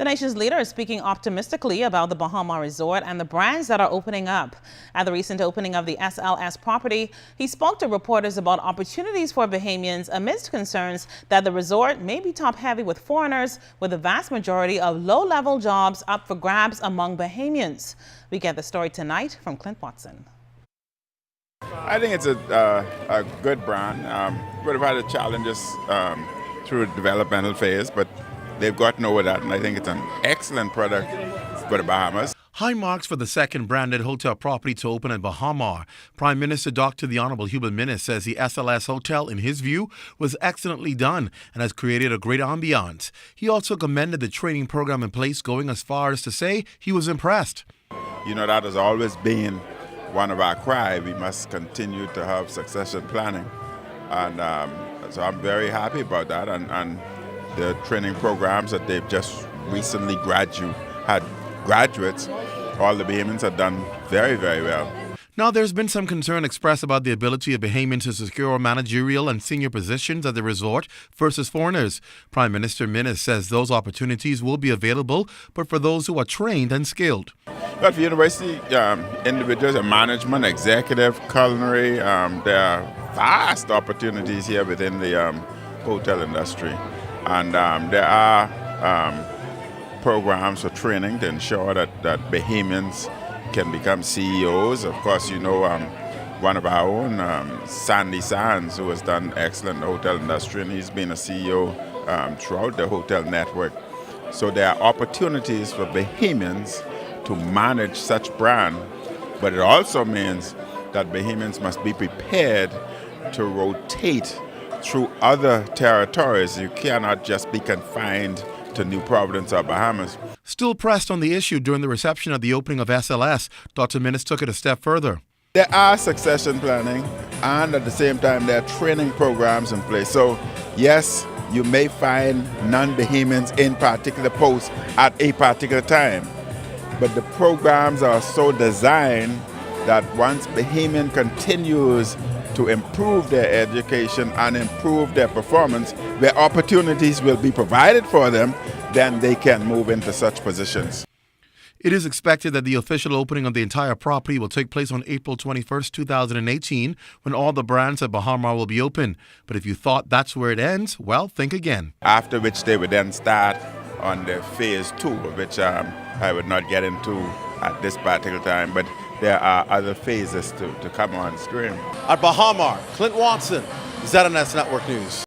The nation's leader is speaking optimistically about the Bahama Resort and the brands that are opening up. At the recent opening of the SLS property, he spoke to reporters about opportunities for Bahamians amidst concerns that the resort may be top-heavy with foreigners, with the vast majority of low-level jobs up for grabs among Bahamians. We get the story tonight from Clint Watson. I think it's a good brand. We've had the challenges through the developmental phase, but they've gotten over that, and I think it's an excellent product for the Bahamas. High marks for the second branded hotel property to open in Bahama. Prime Minister Dr. the Honorable Minnis says the SLS hotel, in his view, was excellently done and has created a great ambiance. He also commended the training program in place, going as far as to say he was impressed. You know, that has always been one of our cry. We must continue to have succession planning. And so I'm very happy about that. And the training programs that they've just recently had graduates, all the Bahamians have done very, very well. Now, there's been some concern expressed about the ability of Bahamians to secure managerial and senior positions at the resort versus foreigners. Prime Minister Minnis says those opportunities will be available, but for those who are trained and skilled. But for university individuals in management, executive, culinary, there are vast opportunities here within the hotel industry. And there are programs for training to ensure that Bahamians can become CEOs. Of course, you know, one of our own, Sandy Sands, who has done excellent in the hotel industry, and he's been a CEO throughout the hotel network. So there are opportunities for Bahamians to manage such brand, but it also means that Bahamians must be prepared to rotate through other territories. You cannot just be confined to New Providence or Bahamas. Still pressed on the issue during the reception of the opening of SLS, Dr. Minnis took it a step further. There are succession planning, and at the same time there are training programs in place. So yes, you may find non-Bahamians in particular posts at a particular time, but the programs are so designed that once Bahamian continues to improve their education and improve their performance, where opportunities will be provided for them, then they can move into such positions. It is expected that the official opening of the entire property will take place on April 21st, 2018, when all the brands at Bahama will be open. But if you thought that's where it ends, well, think again. After which they would then start on the phase 2, which I would not get into at this particular time, but there are other phases to come on stream. At Bahama, Clint Watson, ZNS Network News.